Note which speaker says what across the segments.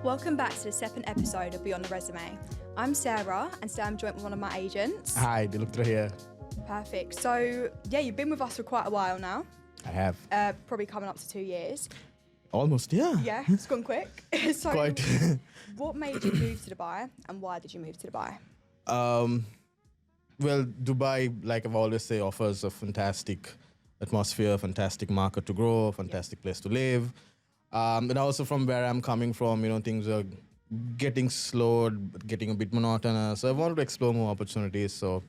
Speaker 1: Welcome back to the second episode of Beyond the Resume. I'm Sarah, and today I'm joined with one of my agents.
Speaker 2: Hi, Dilukhtra here.
Speaker 1: Perfect. So, you've been with us for quite a while now.
Speaker 2: I have.
Speaker 1: Probably coming up to 2 years.
Speaker 2: Almost, yeah.
Speaker 1: Yeah, it's gone quick. So,
Speaker 2: Quite.
Speaker 1: What made you move to Dubai, and why did you move to Dubai?
Speaker 2: Well, Dubai, like I've always say, offers a fantastic atmosphere, fantastic market to grow, fantastic place to live. And also from where I'm coming from, things are getting slowed, getting a bit monotonous. So I wanted to explore more opportunities. So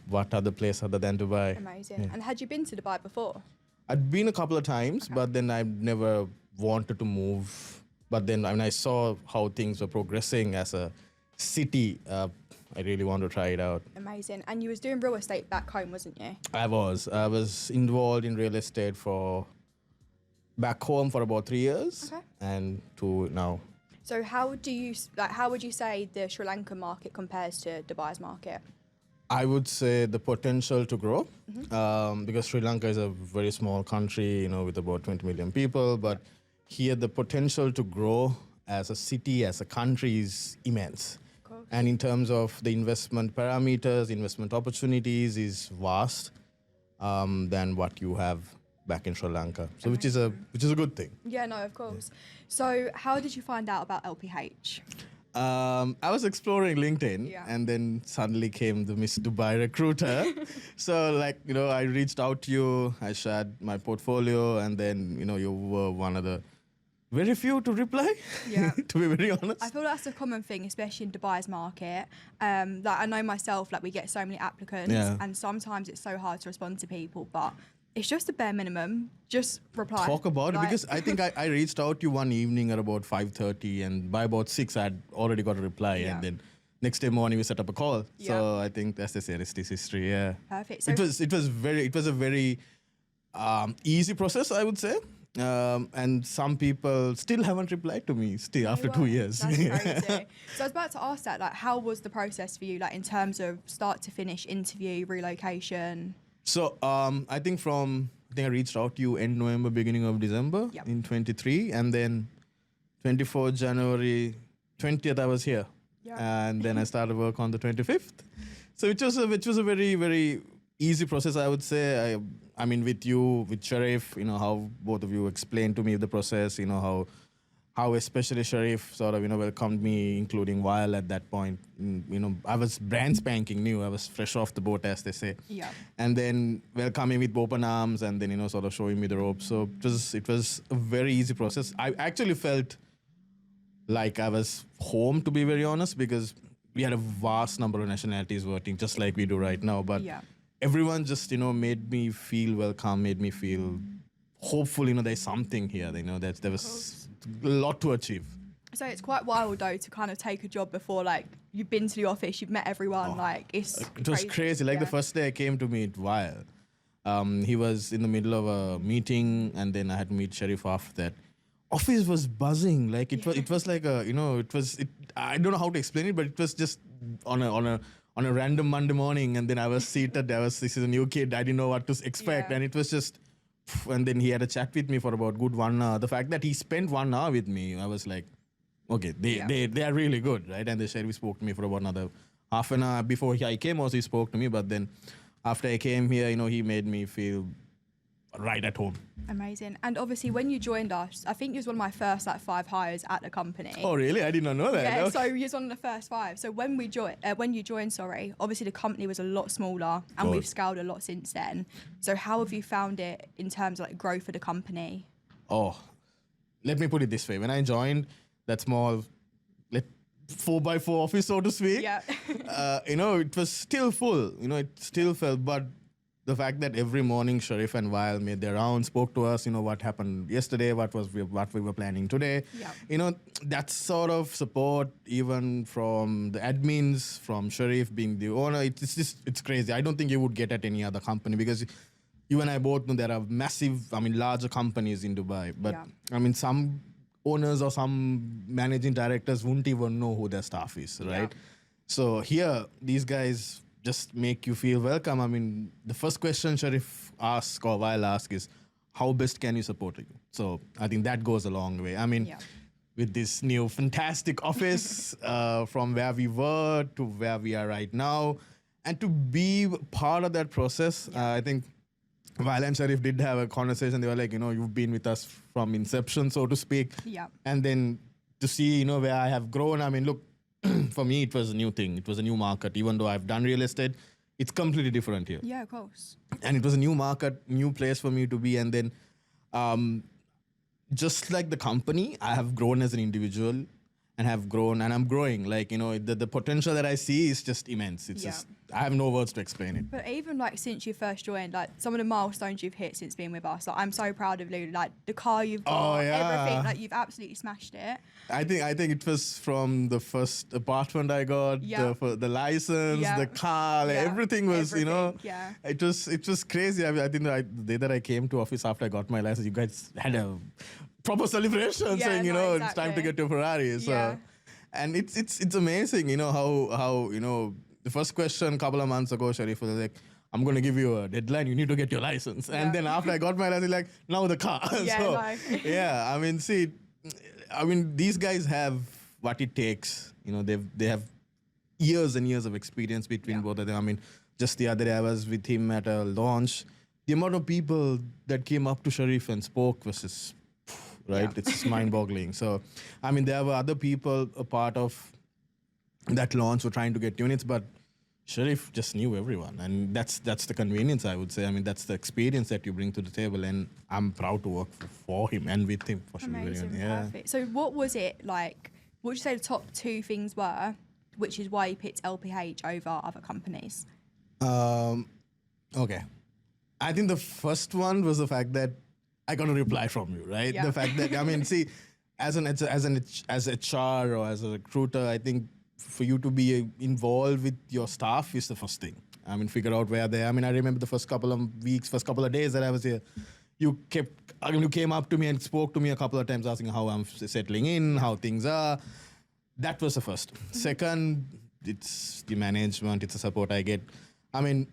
Speaker 2: what other place other than Dubai?
Speaker 1: Amazing.
Speaker 2: Yeah.
Speaker 1: And had you been to Dubai before?
Speaker 2: I'd been a couple of times, but then I never wanted to move. But then when I saw how things were progressing as a city, I really wanted to try it out.
Speaker 1: Amazing. And you was doing real estate back home, wasn't you?
Speaker 2: I was involved in real estate for back home for about 3 years, and to now.
Speaker 1: So how would you say the Sri Lanka market compares to Dubai's market?
Speaker 2: I would say the potential to grow, because Sri Lanka is a very small country, with about 20 million people. But here, the potential to grow as a city, as a country, is immense. And in terms of the investment parameters, investment opportunities, is vast than what you have back in Sri Lanka. So which is a good thing.
Speaker 1: Yeah, no, of course. So how did you find out about LPH?
Speaker 2: I was exploring LinkedIn, and then suddenly came the Miss Dubai recruiter. So I reached out to you, I shared my portfolio, and then, you were one of the very few to reply, to be very honest.
Speaker 1: I feel that's a common thing, especially in Dubai's market. I know myself, we get so many applicants, and sometimes it's so hard to respond to people, but it's just a bare minimum. Just reply.
Speaker 2: Talk about it, because I think I reached out to you one evening at about 5:30, and by about 6 I had already got a reply, and then next day morning we set up a call. So I think that's the rest is history. Yeah.
Speaker 1: Perfect. So
Speaker 2: it was a very easy process, I would say. And some people still haven't replied to me after 2 years.
Speaker 1: That's crazy. So I was about to ask that, how was the process for you, in terms of start to finish, interview, relocation?
Speaker 2: So I think I reached out to you end November, beginning of December in 23, and then 24th January, 20th I was here, and then I started work on the 25th. So which was a very, very easy process, I would say. I mean, with you, with Sharif, how both of you explained to me the process, how especially Sharif sort of, welcomed me, including Weil at that point. I was brand spanking new. I was fresh off the boat, as they say.
Speaker 1: Yeah.
Speaker 2: And then welcoming with open arms, and then, sort of showing me the ropes. So it was a very easy process. I actually felt like I was home, to be very honest, because we had a vast number of nationalities working, just like we do right now. But everyone just, made me feel welcome, made me feel hopeful, there's something here, that there was a lot to achieve.
Speaker 1: So it's quite wild, though, to kind of take a job before, you've been to the office, you've met everyone,
Speaker 2: It was crazy. The first day I came to meet Weil, he was in the middle of a meeting, and then I had to meet Sharif after that. Office was buzzing. It was like I don't know how to explain it, but it was just on a random Monday morning, and then I was seated. This is a new kid. I didn't know what to expect, and it was just. And then he had a chat with me for about good 1 hour. The fact that he spent 1 hour with me, I was like, okay, they are really good, right? And the sheriff spoke to me for about another half an hour before I came. Also, he spoke to me, but then after I came here, he made me feel right at home.
Speaker 1: Amazing. And obviously, when you joined us, I think you was one of my first 5 hires at the company.
Speaker 2: Oh, really? I did not know that.
Speaker 1: Yeah,
Speaker 2: no?
Speaker 1: so you was one of the first 5. So when you joined, obviously the company was a lot smaller, and we've scaled a lot since then. So how have you found it in terms of growth of the company?
Speaker 2: Oh, let me put it this way. When I joined that small 4x4 office, so to speak, it was still full. It still felt, but the fact that every morning Sharif and Weil made their rounds, spoke to us, what happened yesterday, what we were planning today. That sort of support, even from the admins, from Sharif being the owner, it's crazy. I don't think you would get at any other company, because you and I both know there are larger companies in Dubai. But some owners or some managing directors wouldn't even know who their staff is, right? So here, these guys just make you feel welcome. The first question Sharif asks, or Weil asks, is how best can you support you? So I think that goes a long way. with this new fantastic office from where we were to where we are right now. And to be part of that process, I think Vile and Sharif did have a conversation. They were like, you've been with us from inception, so to speak.
Speaker 1: Yeah.
Speaker 2: And then to see, where I have grown. I mean, look, for me, it was a new thing. It was a new market. Even though I've done real estate, it's completely different here.
Speaker 1: Yeah, of course.
Speaker 2: And it was a new market, new place for me to be. And then just like the company, I have grown as an individual and have grown and I'm growing. Like, the potential that I see is just immense. It's just, I have no words to explain it.
Speaker 1: But even like since you first joined, like some of the milestones you've hit since being with us, like I'm so proud of Lulu, like the car you've got, everything, like you've absolutely smashed it.
Speaker 2: I think it was from the first apartment I got, the license, the car, like everything was, it was crazy. I mean, I think the day that I came to office after I got my license, you guys had a proper celebration saying, it's time to get to Ferrari. So, and it's amazing, how the first question a couple of months ago, Sharif was like, I'm going to give you a deadline. You need to get your license. And then after I got my license, like, now the car. I mean, these guys have what it takes. They have years and years of experience between both of them. I mean, just the other day I was with him at a launch. The amount of people that came up to Sharif and spoke was just, it's just mind-boggling. So, I mean, there were other people a part of that launch were trying to get units, but Sharif just knew everyone. And that's the convenience, I would say. I mean, that's the experience that you bring to the table. And I'm proud to work for him and with him, for sure.
Speaker 1: Amazing, perfect. So what was it like, what would you say the top two things were, which is why you picked LPH over other companies?
Speaker 2: Okay. I think the first one was the fact that I got a reply from you, right? The fact that, I mean, see, as HR or as a recruiter, I think for you to be involved with your staff is the first thing. I mean, figure out where they are. I mean, I remember the first couple of weeks, first couple of days that I was here, you came up to me and spoke to me a couple of times asking how I'm settling in, how things are. That was the first. Second, it's the management, it's the support I get. I mean,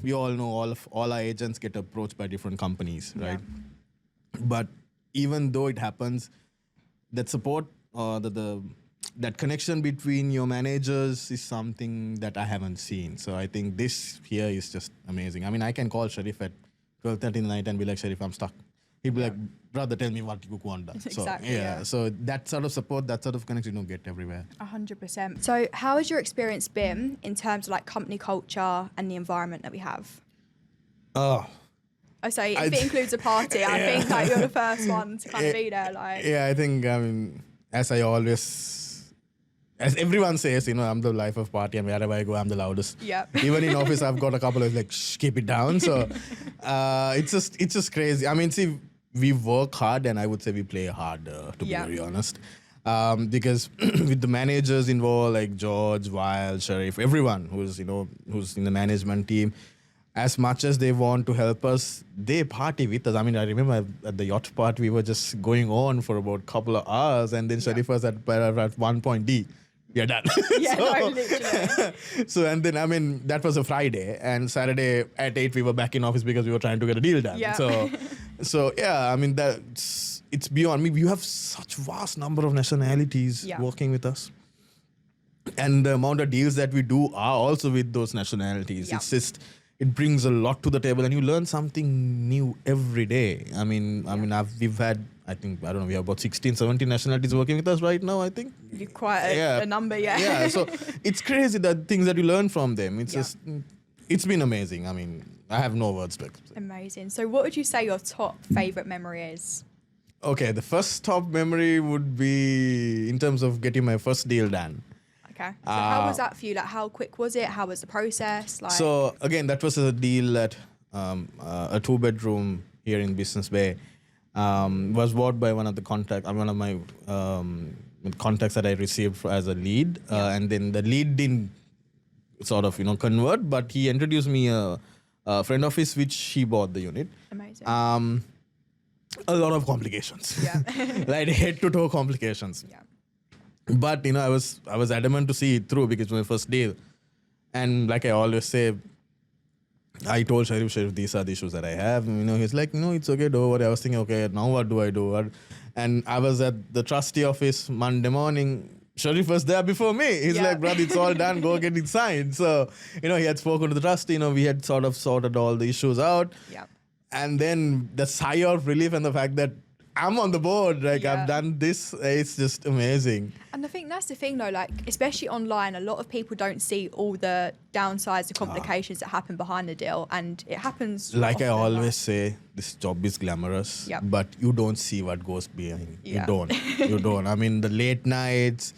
Speaker 2: we all know all our agents get approached by different companies, right? But even though it happens, that support or that connection between your managers is something that I haven't seen. So I think this here is just amazing. I mean, I can call Sharif at 12:30 in the night and be like, Sharif, I'm stuck. He'd be like, brother, tell me what you want done.
Speaker 1: Exactly,
Speaker 2: So that sort of support, that sort of connection, you don't get everywhere.
Speaker 1: 100%. So how has your experience been in terms of like company culture and the environment that we have? I say if it includes a party, I think like you're the first one to kind of be there. Like,
Speaker 2: I think, I mean, as everyone says, I'm the life of party, and wherever I go, I'm the loudest. Even in office, I've got a couple of like, keep it down. So it's just crazy. I mean, see, we work hard, and I would say we play hard, to be very honest. Because with the managers involved, like George, Weil, Sharif, everyone who's in the management team, as much as they want to help us, they party with us. I mean, I remember at the yacht part, we were just going on for about a couple of hours, and then Sharif was at one point, we are done.
Speaker 1: Literally.
Speaker 2: So, and then, I mean, that was a Friday, and Saturday at 8, we were back in office because we were trying to get a deal done. So I mean, it's beyond me. You have such vast number of nationalities working with us. And the amount of deals that we do are also with those nationalities. It's just, it brings a lot to the table, and you learn something new every day. I mean, we've had, I think, I don't know, we have about 16, 17 nationalities working with us right now, I think.
Speaker 1: You're quite a number,
Speaker 2: so it's crazy the things that you learn from them. It's just, it's been amazing. I mean, I have no words to explain.
Speaker 1: Amazing. So what would you say your top favourite memory is?
Speaker 2: Okay, the first top memory would be in terms of getting my first deal done.
Speaker 1: Okay. So how was that for you? Like, how quick was it? How was the process? Like,
Speaker 2: so again, that was a deal at a 2-bedroom here in Business Bay. Was bought by one of my contacts that I received as a lead, and then the lead didn't sort of convert, but he introduced me a friend of his, which he bought the unit.
Speaker 1: Amazing.
Speaker 2: A lot of complications, like head to toe complications. But I was adamant to see it through because it was my first deal, and like I always say, I told Sharif, these are the issues that I have. He's like, no, it's okay, don't worry. I was thinking, okay, now what do I do? And I was at the trustee office Monday morning. Sharif was there before me. He's like, brother, it's all done. Go get it signed. So, he had spoken to the trustee. We had sort of sorted all the issues out.
Speaker 1: Yeah.
Speaker 2: And then the sigh of relief and the fact that I'm on the board, like I've done this, it's just amazing.
Speaker 1: And I think that's the thing though, like especially online, a lot of people don't see all the downsides, the complications that happen behind the deal, and it happens.
Speaker 2: Like
Speaker 1: often,
Speaker 2: I always say, this job is glamorous, but you don't see what goes behind. You don't. I mean, the late nights,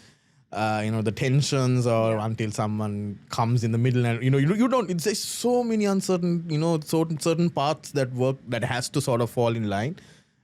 Speaker 2: the tensions, or until someone comes in the middle, and you don't. It's just so many uncertain, certain parts that work that has to sort of fall in line.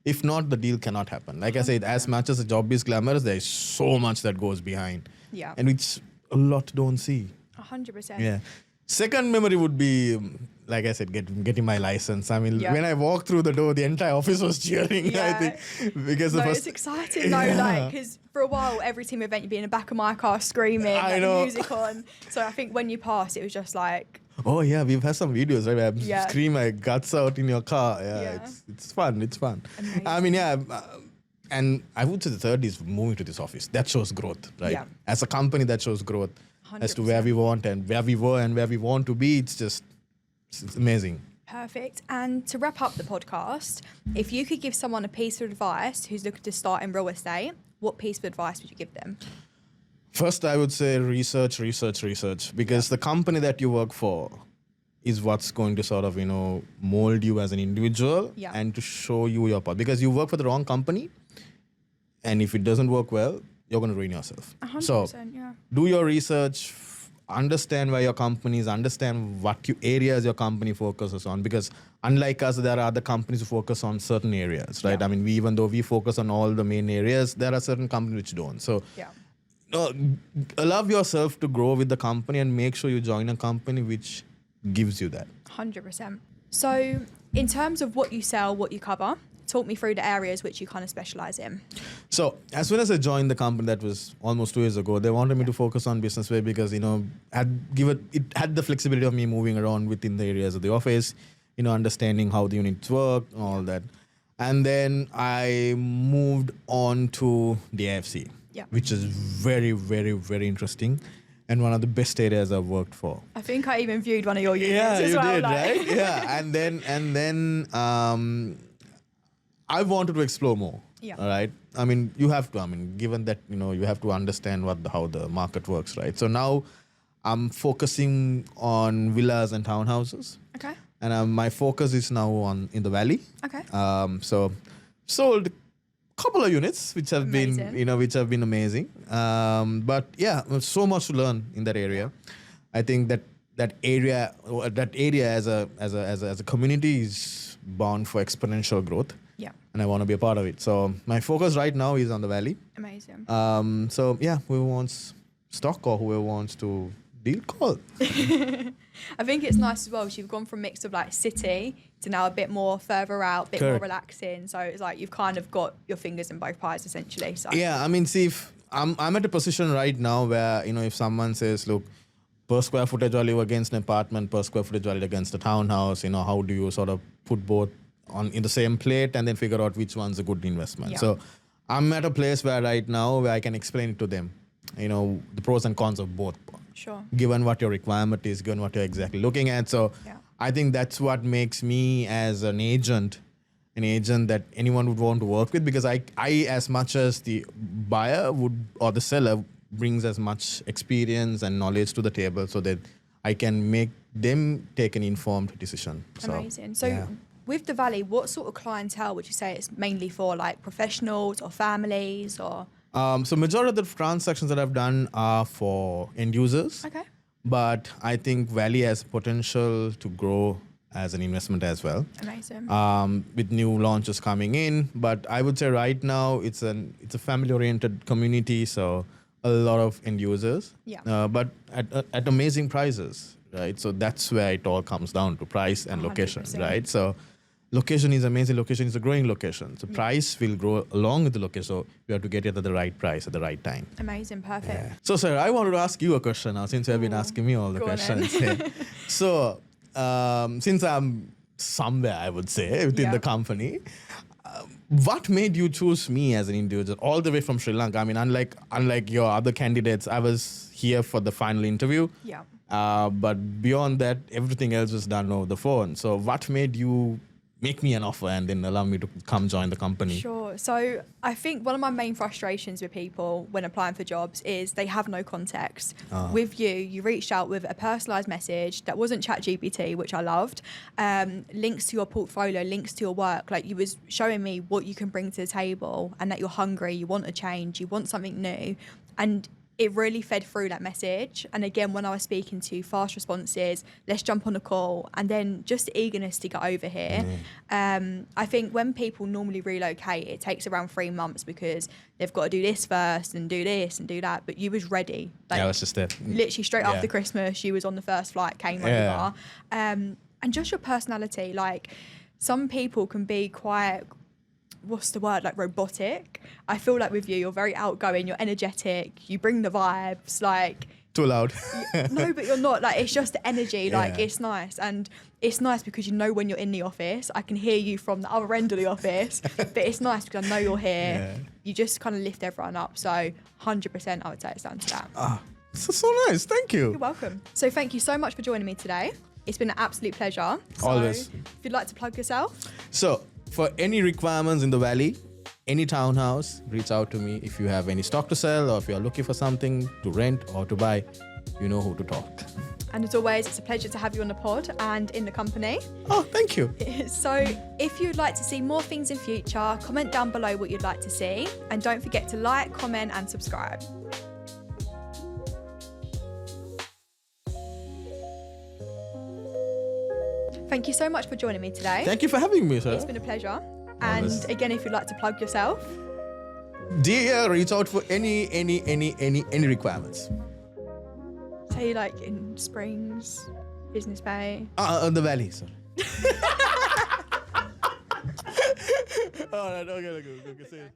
Speaker 2: If not, the deal cannot happen. Like 100%. I said, as much as the job is glamorous, there is so much that goes behind.
Speaker 1: Yeah.
Speaker 2: And which a lot don't see.
Speaker 1: 100%.
Speaker 2: Yeah. Second memory would be, like I said, getting my license. I mean, when I walked through the door, the entire office was cheering, I think. Because
Speaker 1: it's exciting though, because for a while, every team event, you'd be in the back of my car screaming, music on. So I think when you passed, it was just like...
Speaker 2: Oh yeah, we've had some videos, right? Where I scream my guts out in your car. It's fun. It's fun.
Speaker 1: Amazing.
Speaker 2: I mean, and I would say the third is moving to this office. That shows growth, right? Yeah. As a company, that shows growth 100%. As to where we want and where we were and where we want to be. It's amazing.
Speaker 1: Perfect. And to wrap up the podcast, if you could give someone a piece of advice who's looking to start in real estate, what piece of advice would you give them?
Speaker 2: First, I would say research, because the company that you work for is what's going to sort of, mold you as an individual and to show you your path. Because you work for the wrong company, and if it doesn't work well, you're going to ruin yourself.
Speaker 1: 100%,
Speaker 2: so, do your research, understand where your company is, understand what areas your company focuses on. Because unlike us, there are other companies who focus on certain areas, right? I mean, even though we focus on all the main areas, there are certain companies which don't. So, allow yourself to grow with the company and make sure you join a company which gives you that.
Speaker 1: 100%. So in terms of what you sell, what you cover, talk me through the areas which you kind of specialize in.
Speaker 2: So as soon as I joined the company, that was almost 2 years ago, they wanted me to focus on business way because, it had the flexibility of me moving around within the areas of the office, understanding how the units work, all that. And then I moved on to the AFC. Which is very, very, very interesting and one of the best areas I've worked for.
Speaker 1: I think I even viewed one of your units
Speaker 2: as
Speaker 1: well.
Speaker 2: Yeah, you did, right? Yeah, and then I wanted to explore more. Yeah. All right. I mean, you have to. I mean, given that you have to understand how the market works, right? So now I'm focusing on villas and townhouses.
Speaker 1: Okay.
Speaker 2: And my focus is now in the valley.
Speaker 1: Okay.
Speaker 2: So sold couple of units which have been amazing, but so much to learn in that area. I think that area as a community is bound for exponential growth, and I want to be a part of it. So my focus right now is on the valley.
Speaker 1: Amazing.
Speaker 2: Whoever wants stock or whoever wants to deal, call.
Speaker 1: I think it's nice as well. You've gone from mix of like city to now a bit more further out, a bit more relaxing. So it's like you've kind of got your fingers in both pies essentially. So
Speaker 2: I mean, see, if I'm at a position right now where if someone says, look, per square footage value against an apartment, per square footage value against a townhouse, how do you sort of put both in the same plate and then figure out which one's a good investment? Yeah. So I'm at a place where right now where I can explain it to them, the pros and cons of both.
Speaker 1: Sure.
Speaker 2: Given what your requirement is, given what you're exactly looking at. So I think that's what makes me as an agent that anyone would want to work with, because I as much as the buyer would or the seller brings as much experience and knowledge to the table so that I can make them take an informed decision.
Speaker 1: Amazing. So with the Valley, what sort of clientele would you say it's mainly for, like professionals or families or?
Speaker 2: So majority of the transactions that I've done are for end users.
Speaker 1: Okay.
Speaker 2: But I think Valley has potential to grow as an investment as well.
Speaker 1: Amazing.
Speaker 2: With new launches coming in. But I would say right now it's a family-oriented community, so a lot of end users.
Speaker 1: Yeah.
Speaker 2: But at amazing prices, right? So that's where it all comes down to price and location,
Speaker 1: 100%.
Speaker 2: right? So location is amazing. Location is a growing location. So price will grow along with the location. So you have to get it at the right price at the right time.
Speaker 1: Amazing. Perfect. Yeah.
Speaker 2: So, sir, I wanted to ask you a question now since you have been asking me all the questions. So, since I'm somewhere, I would say, within the company, what made you choose me as an individual all the way from Sri Lanka? I mean, unlike your other candidates, I was here for the final interview.
Speaker 1: Yeah.
Speaker 2: But beyond that, everything else was done over the phone. So what made you make me an offer and then allow me to come join the company?
Speaker 1: Sure. So I think one of my main frustrations with people when applying for jobs is they have no context. With you reached out with a personalised message that wasn't ChatGPT, which I loved, links to your portfolio, links to your work. Like, you was showing me what you can bring to the table and that you're hungry, you want a change, you want something new. And it really fed through that message. And again, when I was speaking to fast responses, let's jump on a call, and then just the eagerness to get over here. I think when people normally relocate, it takes around 3 months because they've got to do this first and do this and do that. But you was ready. Like,
Speaker 2: yeah, that's just it.
Speaker 1: Literally straight after Christmas, you was on the first flight, came over. And just your personality. Like, some people can be quite, what's the word, like robotic. I feel like with you, you're very outgoing, you're energetic, you bring the vibes, like...
Speaker 2: Too loud.
Speaker 1: No, but you're not. Like, it's just the energy. Like, it's nice. And it's nice because you know when you're in the office. I can hear you from the other end of the office. But it's nice because I know you're here. You just kind of lift everyone up. So 100% I would say it's down to that.
Speaker 2: So nice. Thank you.
Speaker 1: You're welcome. So thank you so much for joining me today. It's been an absolute pleasure. So
Speaker 2: always.
Speaker 1: If you'd like to plug yourself.
Speaker 2: So, for any requirements in the Valley, any townhouse, reach out to me. If you have any stock to sell or if you're looking for something to rent or to buy, you know who to talk.
Speaker 1: And as always, it's a pleasure to have you on the pod and in the company.
Speaker 2: Oh, thank you.
Speaker 1: So if you'd like to see more things in future, comment down below what you'd like to see. And don't forget to like, comment and subscribe. Thank you so much for joining me today.
Speaker 2: Thank you for having me, sir.
Speaker 1: It's been a pleasure. And again, if you'd like to plug yourself.
Speaker 2: Dear, reach out for any requirements.
Speaker 1: Say like in Springs, Business Bay.
Speaker 2: The Valley, sir. All right, okay, say it.